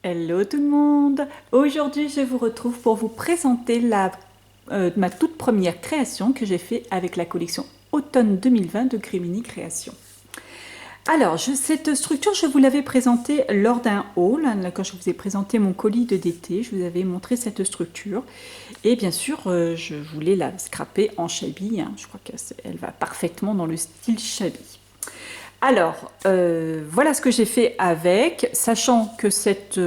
Hello tout le monde! Aujourd'hui, je vous retrouve pour vous présenter ma toute première création que j'ai fait avec la collection Automne 2020 de Grimini Création. Alors, cette structure, je vous l'avais présentée lors d'un haul, hein, quand je vous ai présenté mon colis d'été, je vous avais montré cette structure. Et bien sûr, je voulais la scraper en shabby, hein, je crois qu'elle va parfaitement dans le style shabby. Alors, voilà ce que j'ai fait avec, sachant que cet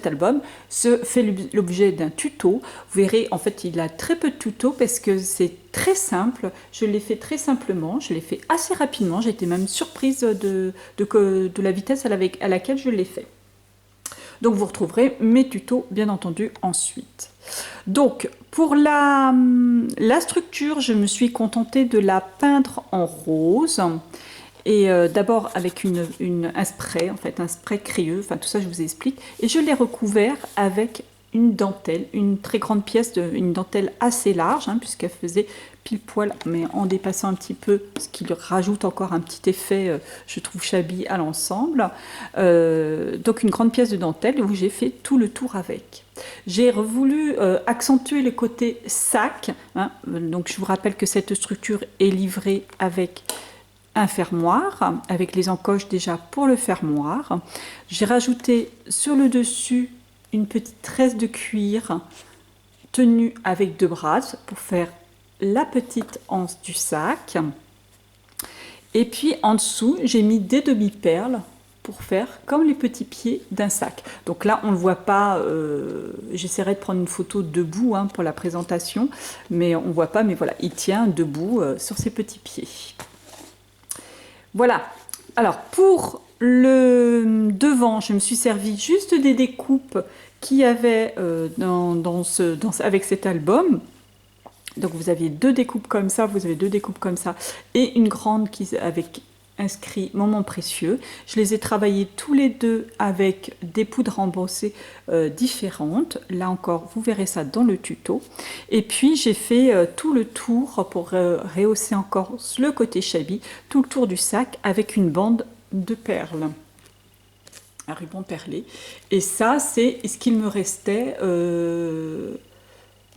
album se fait l'objet d'un tuto. Vous verrez, en fait, il a très peu de tutos parce que c'est très simple. Je l'ai fait très simplement, je l'ai fait assez rapidement. J'étais même surprise de la vitesse à laquelle je l'ai fait. Donc, vous retrouverez mes tutos, bien entendu, ensuite. Donc, pour la structure, je me suis contentée de la peindre en rose. Et d'abord avec un spray, en fait, un spray crayeux, enfin tout ça je vous explique. Et je l'ai recouvert avec une dentelle, une très grande pièce, une dentelle assez large, hein, puisqu'elle faisait pile poil, mais en dépassant un petit peu, ce qui rajoute encore un petit effet, je trouve, shabby à l'ensemble. Donc une grande pièce de dentelle où j'ai fait tout le tour avec. J'ai voulu accentuer le côté sac, hein, donc je vous rappelle que cette structure est livrée avec un fermoir avec les encoches déjà pour le fermoir. J'ai rajouté sur le dessus une petite tresse de cuir tenue avec deux brasses pour faire la petite anse du sac. Et puis en dessous, j'ai mis des demi-perles pour faire comme les petits pieds d'un sac. Donc là, on ne le voit pas, j'essaierai de prendre une photo debout hein, pour la présentation, mais on ne voit pas, mais voilà, il tient debout sur ses petits pieds. Voilà, alors pour le devant, je me suis servi juste des découpes qu'il y avait avec cet album. Donc vous aviez deux découpes comme ça, vous avez deux découpes comme ça, et une grande avec inscrit Moment précieux. Je les ai travaillés tous les deux avec des poudres embossées différentes. Là encore, vous verrez ça dans le tuto. Et puis j'ai fait tout le tour pour rehausser encore le côté shabby, tout le tour du sac avec une bande de perles. Un ruban perlé. Et ça, c'est ce qu'il me restait...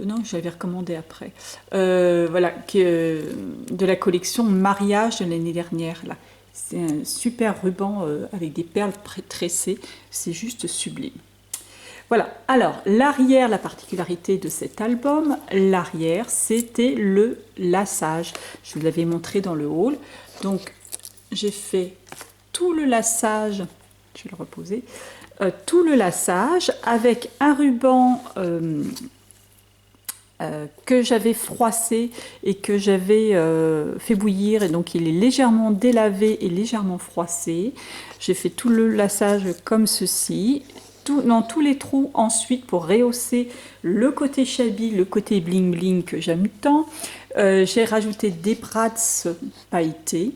non, j'avais recommandé après. Voilà, de la collection Mariage de l'année dernière. Là, c'est un super ruban avec des perles tressées. C'est juste sublime. Voilà. Alors l'arrière, la particularité de cet album, l'arrière, c'était le lassage. Je vous l'avais montré dans le haul. Donc j'ai fait tout le lassage. Je vais le reposer. Tout le lassage avec un ruban. Que j'avais froissé et que j'avais fait bouillir, et donc il est légèrement délavé et légèrement froissé. J'ai fait tout le lassage comme ceci, dans tous les trous ensuite pour rehausser le côté shabby, le côté bling bling que j'aime tant. J'ai rajouté des brasses pailletées.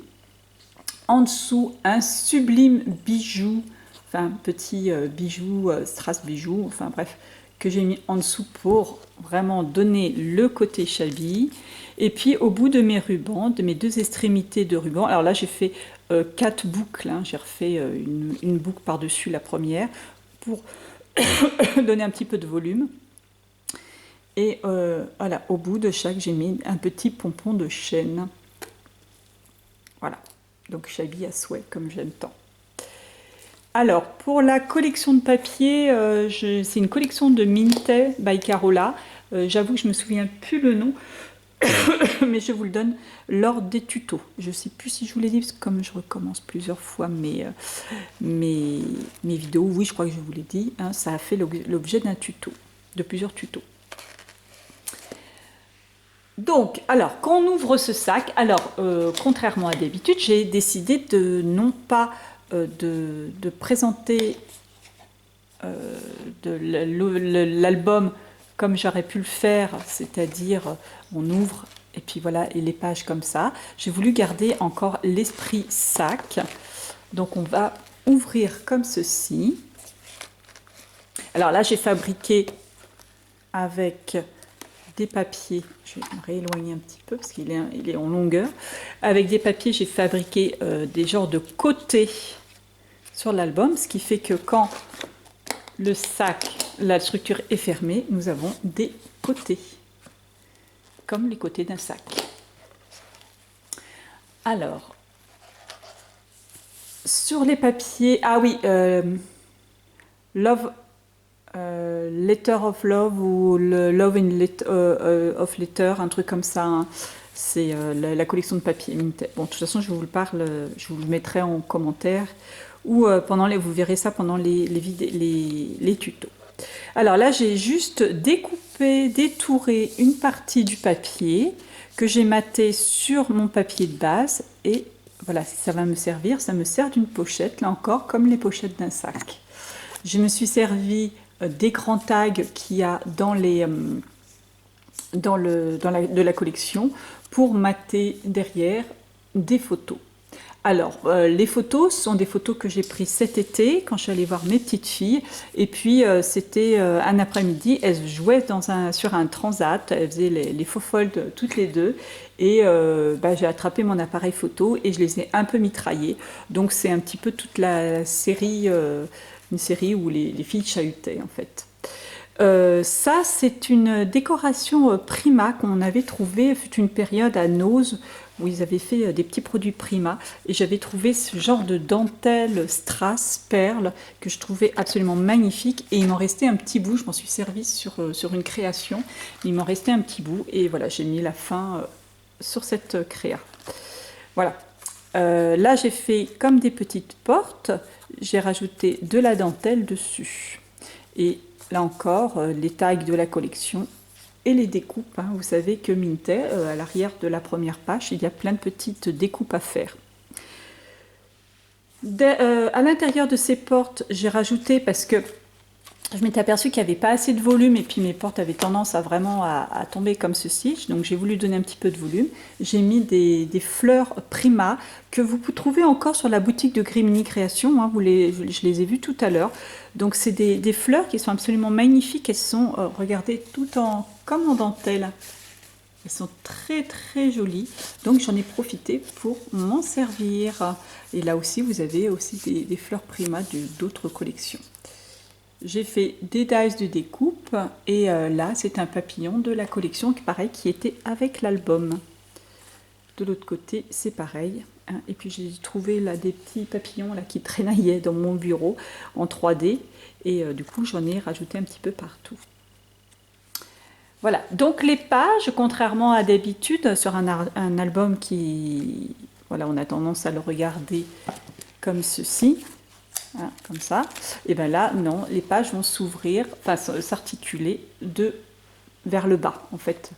En dessous, un sublime bijou, enfin petit bijou, strass bijou, enfin bref, que j'ai mis en dessous pour vraiment donner le côté shabby. Et puis au bout de mes rubans, de mes deux extrémités de ruban, alors là j'ai fait 4 boucles, hein, j'ai refait une boucle par-dessus la première pour donner un petit peu de volume. Et voilà, au bout de chaque, j'ai mis un petit pompon de chêne. Voilà, donc shabby à souhait, comme j'aime tant. Alors, pour la collection de papier, c'est une collection de Mintay by Carola. J'avoue que je ne me souviens plus le nom, mais je vous le donne lors des tutos. Je ne sais plus si je vous l'ai dit, parce que comme je recommence plusieurs fois mes vidéos, oui, je crois que je vous l'ai dit, hein, ça a fait l'objet d'un tuto, de plusieurs tutos. Donc, alors, quand on ouvre ce sac, alors, contrairement à d'habitude, j'ai décidé de non pas de présenter l'album comme j'aurais pu le faire, c'est-à-dire on ouvre et puis voilà, et les pages comme ça. J'ai voulu garder encore l'esprit sac. Donc on va ouvrir comme ceci. Alors là, j'ai fabriqué avec des papiers, je vais me rééloigner un petit peu parce qu'il est en longueur. Avec des papiers, j'ai fabriqué des genres de côtés sur l'album, ce qui fait que quand le sac, la structure est fermée, nous avons des côtés, comme les côtés d'un sac. Alors, sur les papiers, ah oui, Love, Letter of Love ou le Love of Letter, un truc comme ça, hein. C'est la collection de papier Minted. Bon, de toute façon, je vous le parle, je vous le mettrai en commentaire ou vous verrez ça pendant les tutos. Alors là, j'ai juste découpé, détouré une partie du papier que j'ai maté sur mon papier de base et voilà, si ça va me servir, ça me sert d'une pochette, là encore, comme les pochettes d'un sac. Je me suis servi des grands tags qu'il y a dans de la collection pour mater derrière des photos. Alors, les photos sont des photos que j'ai prises cet été quand je suis allée voir mes petites filles. Et puis, c'était un après-midi, elles jouaient sur un transat, elles faisaient les faux folds toutes les deux. Et j'ai attrapé mon appareil photo et je les ai un peu mitraillées. Donc, c'est un petit peu toute la série, une série où les filles chahutaient en fait. Ça, c'est une décoration Prima qu'on avait trouvée, fut une période à Nose où ils avaient fait des petits produits Prima et j'avais trouvé ce genre de dentelle strass perle que je trouvais absolument magnifique et il m'en restait un petit bout, je m'en suis servi sur une création, il m'en restait un petit bout et voilà, j'ai mis la fin sur cette créa. Voilà, là j'ai fait comme des petites portes, j'ai rajouté de la dentelle dessus et là encore, les tags de la collection et les découpes. Hein. Vous savez que Minted, à l'arrière de la première page, il y a plein de petites découpes à faire. À l'intérieur de ces portes, j'ai rajouté, parce que je m'étais aperçue qu'il n'y avait pas assez de volume et puis mes portes avaient tendance à tomber comme ceci, donc j'ai voulu donner un petit peu de volume. J'ai mis des fleurs Prima que vous trouvez encore sur la boutique de Grimini Création, hein, je les ai vues tout à l'heure. Donc c'est des fleurs qui sont absolument magnifiques, elles sont, regardez, comme en dentelle. Elles sont très très jolies, donc j'en ai profité pour m'en servir. Et là aussi, vous avez aussi des fleurs Prima d'autres collections. J'ai fait des dies de découpe et là c'est un papillon de la collection qui était avec l'album. De l'autre côté c'est pareil, hein. Et puis j'ai trouvé là des petits papillons là qui traînaillaient dans mon bureau en 3D et du coup j'en ai rajouté un petit peu partout. Voilà, donc les pages, contrairement à d'habitude sur un album qui, voilà, on a tendance à le regarder comme ceci. Hein, comme ça, et bien là, non, les pages vont s'ouvrir, enfin s'articuler vers le bas, en fait,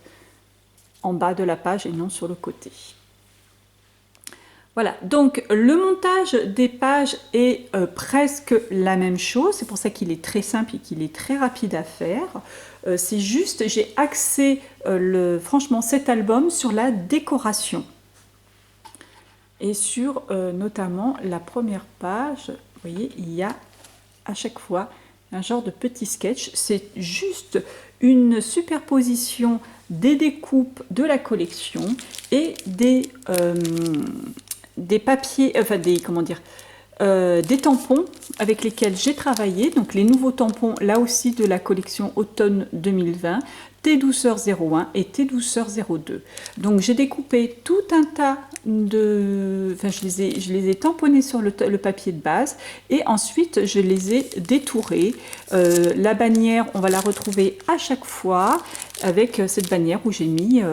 en bas de la page et non sur le côté. Voilà, donc le montage des pages est presque la même chose, c'est pour ça qu'il est très simple et qu'il est très rapide à faire. C'est juste, j'ai axé franchement cet album sur la décoration et sur notamment la première page. Vous voyez, il y a à chaque fois un genre de petit sketch. C'est juste une superposition des découpes de la collection et des papiers, enfin des tampons avec lesquels j'ai travaillé. Donc les nouveaux tampons, là aussi de la collection automne 2020, T-Douceur 01 et T-Douceur 02. Donc j'ai découpé tout un tas je les ai tamponnés sur le papier de base et ensuite je les ai détourés. La bannière, on va la retrouver à chaque fois avec cette bannière où j'ai mis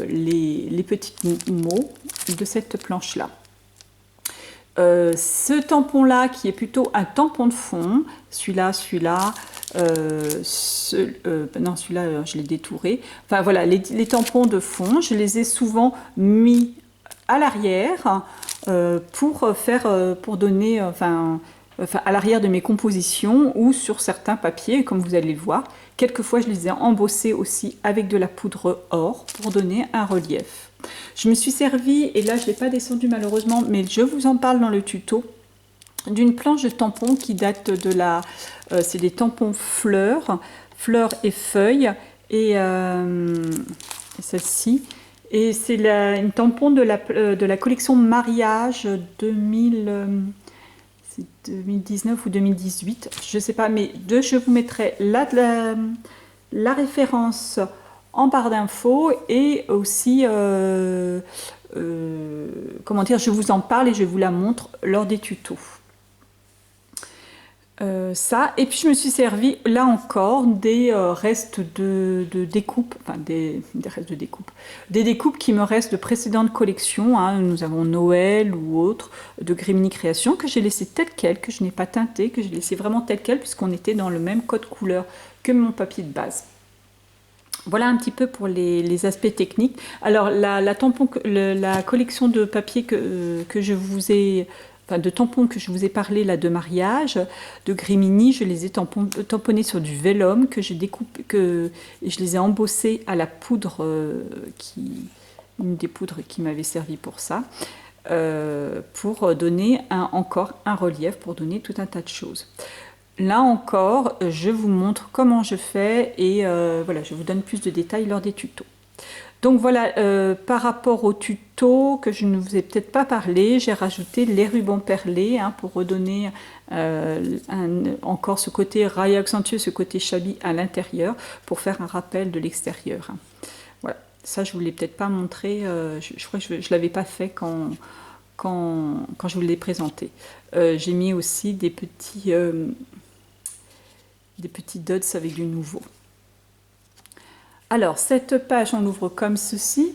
les petits mots de cette planche-là. Ce tampon-là qui est plutôt un tampon de fond, celui-là, non, celui-là, je l'ai détouré. Enfin voilà, les tampons de fond, je les ai souvent mis à l'arrière pour donner, à l'arrière de mes compositions ou sur certains papiers, comme vous allez le voir. Quelquefois, je les ai embossés aussi avec de la poudre or pour donner un relief. Je me suis servi, et là je ne l'ai pas descendu malheureusement, mais je vous en parle dans le tuto, d'une planche de tampons qui date de c'est des tampons fleurs et feuilles, et celle-ci. Et c'est une tampon de la collection Mariage 2000, c'est 2019 ou 2018, je ne sais pas, mais je vous mettrai la référence en barre d'infos et aussi, comment dire, je vous en parle et je vous la montre lors des tutos. Ça, et puis je me suis servi là encore des restes de découpe, enfin des restes de découpe, des découpes qui me restent de précédentes collections, hein. Nous avons Noël ou autre de Grimini Création que j'ai laissé tel quel, que je n'ai pas teinté, que j'ai laissé vraiment tel quel puisqu'on était dans le même code couleur que mon papier de base. Voilà un petit peu pour les aspects techniques. Alors la collection de papier que je vous ai, enfin de tampons que je vous ai parlé là de mariage, de Grimini, je les ai tamponnés sur du vélum que j'ai découpé, et je les ai embossés à la poudre, une des poudres qui m'avait servi pour ça, pour donner encore un relief, pour donner tout un tas de choses. Là encore, je vous montre comment je fais et voilà, je vous donne plus de détails lors des tutos. Donc voilà, par rapport au tuto que je ne vous ai peut-être pas parlé, j'ai rajouté les rubans perlés, hein, pour redonner encore ce côté rail accentué, ce côté shabby à l'intérieur, pour faire un rappel de l'extérieur, hein. Voilà, ça je ne vous l'ai peut-être pas montré, je crois que je ne l'avais pas fait quand je vous l'ai présenté. J'ai mis aussi des petits dots avec du nouveau. Alors, cette page, on l'ouvre comme ceci.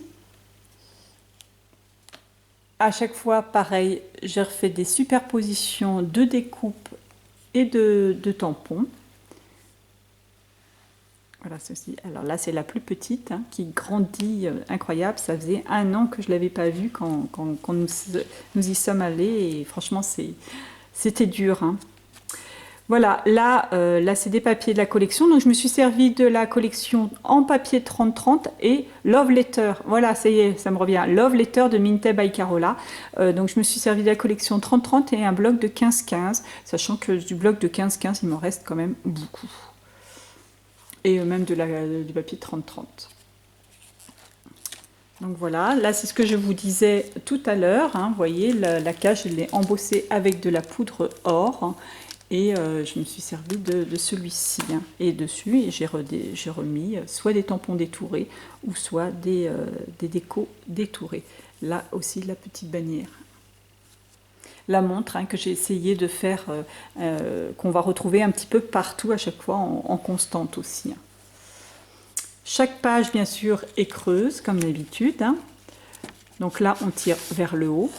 À chaque fois, pareil, j'ai refait des superpositions de découpes et de tampons. Voilà, ceci. Alors là, c'est la plus petite, hein, qui grandit, incroyable. Ça faisait 1 an que je ne l'avais pas vue quand nous y sommes allés. Et franchement, c'était dur, hein. Voilà, là c'est des papiers de la collection. Donc je me suis servi de la collection en papier 30-30 et Love Letter. Voilà, ça y est, ça me revient. Love Letter de Minte by Carola. Donc je me suis servi de la collection 30-30 et un bloc de 15-15, sachant que du bloc de 15-15, il m'en reste quand même beaucoup. Et même du papier 30-30. Donc voilà, là c'est ce que je vous disais tout à l'heure, hein. Vous voyez, la cage, je l'ai embossée avec de la poudre or, hein. Et je me suis servi de celui-ci, hein. Et dessus, j'ai remis soit des tampons détourés ou soit des décos détourés. Là aussi, la petite bannière. La montre, hein, que j'ai essayé de faire, qu'on va retrouver un petit peu partout à chaque fois en constante aussi, hein. Chaque page, bien sûr, est creuse, comme d'habitude, hein. Donc là, on tire vers le haut.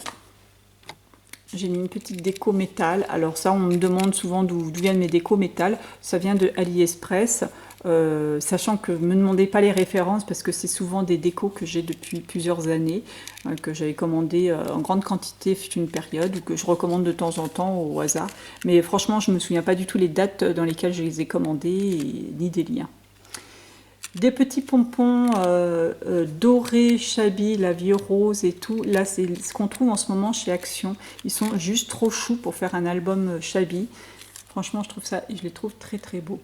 J'ai mis une petite déco métal. Alors ça, on me demande souvent d'où viennent mes décos métal. Ça vient de AliExpress. Sachant que ne me demandez pas les références parce que c'est souvent des décos que j'ai depuis plusieurs années, que j'avais commandé en grande quantité fut une période, ou que je recommande de temps en temps au hasard. Mais franchement, je ne me souviens pas du tout les dates dans lesquelles je les ai commandés, ni des liens. Des petits pompons dorés, shabby, la vie rose et tout. Là, c'est ce qu'on trouve en ce moment chez Action. Ils sont juste trop choux pour faire un album shabby. Franchement, je les trouve très très beaux.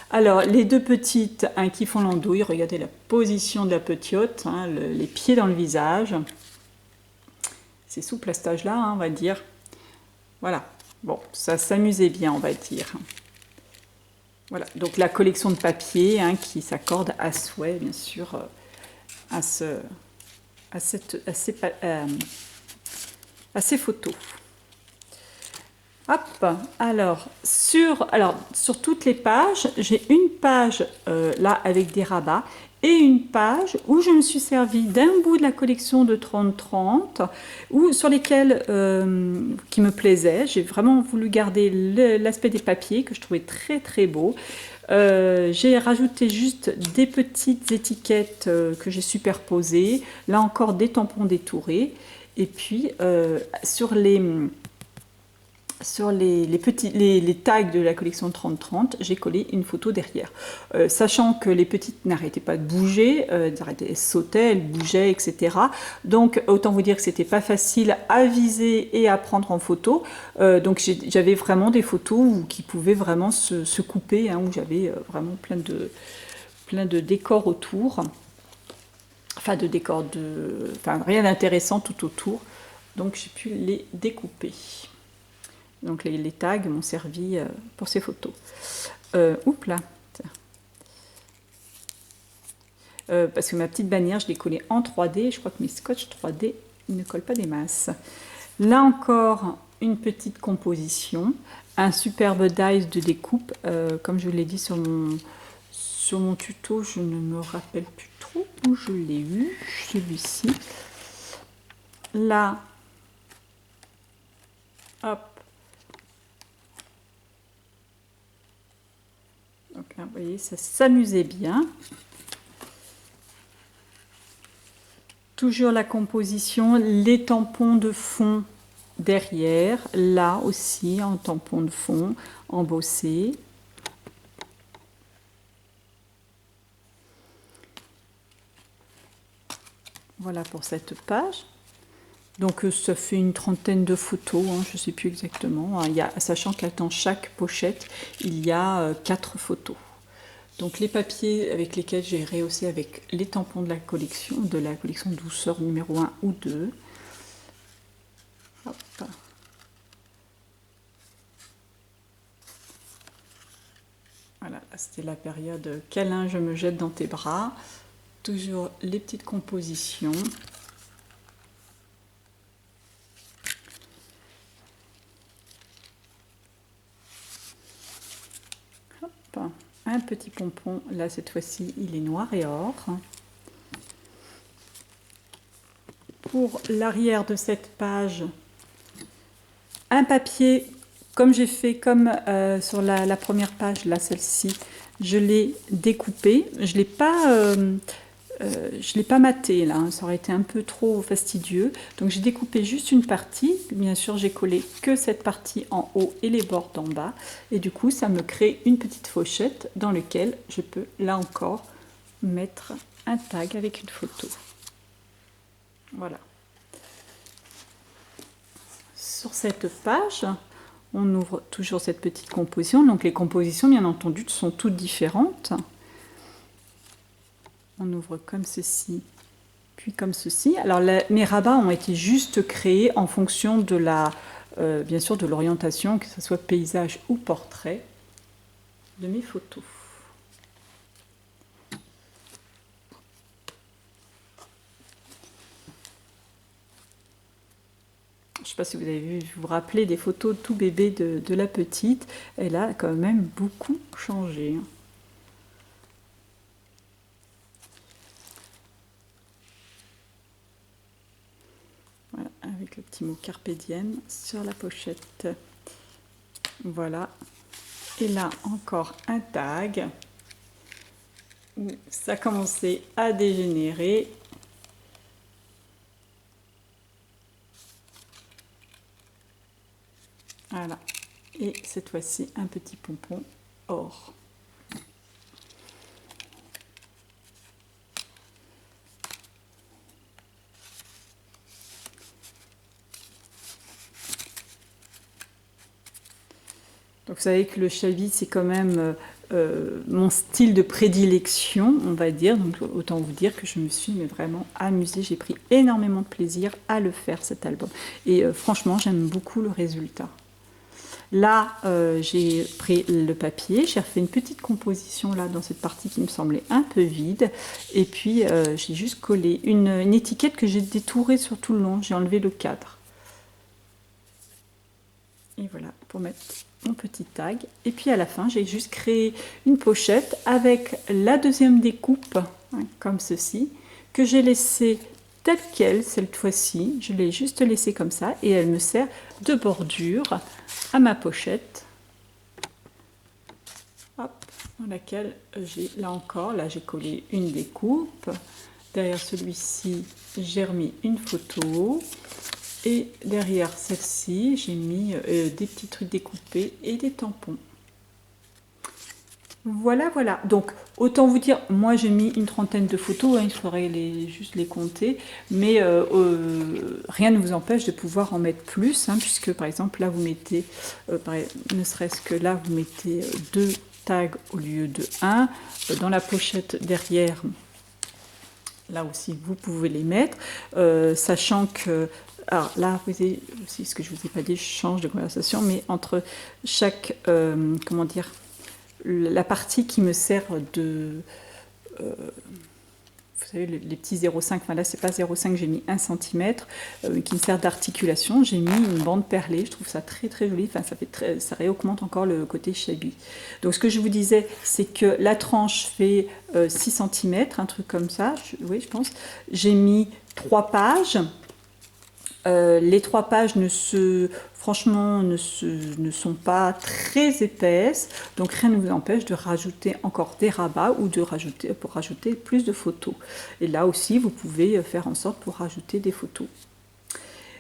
Alors, les deux petites, hein, qui font l'andouille. Regardez la position de la petite, hein, les pieds dans le visage. C'est souple à cet âge-là, hein, on va dire. Voilà. Bon, ça s'amusait bien, on va dire. Voilà, donc la collection de papier, hein, qui s'accorde à souhait, bien sûr, à ces photos. Hop, alors sur toutes les pages, j'ai une page là avec des rabats et une page où je me suis servi d'un bout de la collection de 30-30 sur lesquels qui me plaisaient. J'ai vraiment voulu garder l'aspect des papiers que je trouvais très très beau. J'ai rajouté juste des petites étiquettes que j'ai superposées. Là encore des tampons détourés. Et puis sur les tags de la collection 30-30, j'ai collé une photo derrière. Sachant que les petites n'arrêtaient pas de bouger, elles sautaient, elles bougeaient, etc. Donc autant vous dire que c'était pas facile à viser et à prendre en photo. Donc j'avais vraiment des photos qui pouvaient vraiment se couper, hein, où j'avais vraiment plein de décors autour. Enfin rien d'intéressant tout autour. Donc j'ai pu les découper. Donc les tags m'ont servi pour ces photos. Oups là. Parce que ma petite bannière, je l'ai collée en 3D. Je crois que mes scotch 3D ne collent pas des masses. Là encore, une petite composition. Un superbe dies de découpe. Comme je vous l'ai dit sur mon tuto, je ne me rappelle plus trop où je l'ai eu. Celui-ci. Là, hop. Donc là, vous voyez, ça s'amusait bien. Toujours la composition, les tampons de fond derrière, là aussi en tampon de fond, embossé. Voilà pour cette page. Donc ça fait une trentaine de photos, hein, je ne sais plus exactement. Sachant que dans chaque pochette, il y a 4 photos. Donc les papiers avec lesquels j'ai rehaussé avec les tampons de la collection douceur numéro 1 ou 2. Hop. Voilà, c'était la période câlin, je me jette dans tes bras. Toujours les petites compositions. Hop. Un petit pompon, là cette fois-ci il est noir et or. Pour l'arrière de cette page, un papier comme j'ai fait sur la première page, là celle-ci, je l'ai découpé. Je l'ai pas maté là, hein, ça aurait été un peu trop fastidieux. Donc j'ai découpé juste une partie. Bien sûr, j'ai collé que cette partie en haut et les bords d'en bas. Et du coup, ça me crée une petite pochette dans laquelle je peux, là encore, mettre un tag avec une photo. Voilà. Sur cette page, on ouvre toujours cette petite composition. Donc les compositions, bien entendu, sont toutes différentes. On ouvre comme ceci, puis comme ceci. Alors mes rabats ont été juste créés en fonction de bien sûr de l'orientation, que ce soit paysage ou portrait, de mes photos. Je ne sais pas si vous avez vu, vous rappelez des photos tout bébé de la petite. Elle a quand même beaucoup changé. Voilà, avec le petit mot Carpe Diem sur la pochette. Voilà. Et là, encore un tag. Ça a commencé à dégénérer. Voilà. Et cette fois-ci, un petit pompon or. Donc vous savez que le Chavit, c'est quand même mon style de prédilection, on va dire. Donc autant vous dire que je me suis vraiment amusée. J'ai pris énormément de plaisir à le faire, cet album. Et franchement, j'aime beaucoup le résultat. Là, j'ai pris le papier, j'ai refait une petite composition là dans cette partie qui me semblait un peu vide. Et puis, j'ai juste collé une étiquette que j'ai détourée sur tout le long. J'ai enlevé le cadre. Et voilà, pour mettre mon petit tag. Et puis à la fin, j'ai juste créé une pochette avec la deuxième découpe, hein, comme ceci, que j'ai laissée telle qu'elle cette fois-ci. Je l'ai juste laissée comme ça et elle me sert de bordure à ma pochette. Hop, dans laquelle j'ai, là encore, là j'ai collé une découpe. Derrière celui-ci, j'ai remis une photo. Et derrière celle-ci, j'ai mis des petits trucs découpés et des tampons. Voilà, voilà. Donc, autant vous dire, moi j'ai mis une trentaine de photos, hein, il faudrait juste les compter, mais rien ne vous empêche de pouvoir en mettre plus, hein, puisque par exemple là vous mettez, ne serait-ce que là vous mettez 2 tags au lieu de 1. Dans la pochette derrière, là aussi vous pouvez les mettre, sachant que Alors là, vous avez aussi ce que je vous ai pas dit, je change de conversation, mais entre chaque, comment dire, la partie qui me sert de, vous savez, les petits 0,5, enfin là c'est pas 0,5, j'ai mis 1 cm, qui me sert d'articulation, j'ai mis une bande perlée, je trouve ça très très joli, enfin ça réaugmente encore le côté shabby. Donc ce que je vous disais, c'est que la tranche fait 6 cm, un truc comme ça, oui je pense, j'ai mis 3 pages. Les 3 pages franchement, ne sont pas très épaisses, donc rien ne vous empêche de rajouter encore des rabats ou pour rajouter plus de photos. Et là aussi, vous pouvez faire en sorte pour rajouter des photos.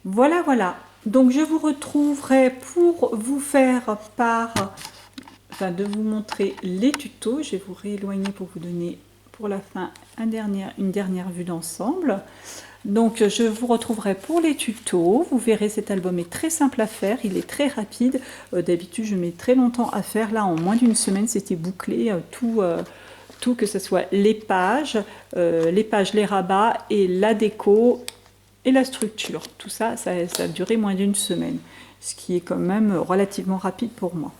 Voilà, voilà. Donc je vous retrouverai pour vous faire de vous montrer les tutos. Je vais vous rééloigner pour vous donner pour la fin une dernière vue d'ensemble. Donc je vous retrouverai pour les tutos. Vous verrez, cet album est très simple à faire, il est très rapide. D'habitude je mets très longtemps à faire, là en moins d'une semaine c'était bouclé, tout que ce soit les pages, les rabats et la déco et la structure. Tout ça, ça a duré moins d'une semaine, ce qui est quand même relativement rapide pour moi.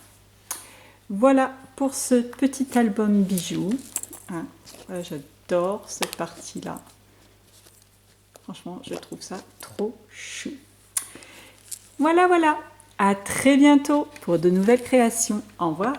Voilà pour ce petit album bijoux. Hein, voilà, j'adore cette partie-là. Franchement, je trouve ça trop chou. Voilà, voilà. À très bientôt pour de nouvelles créations. Au revoir.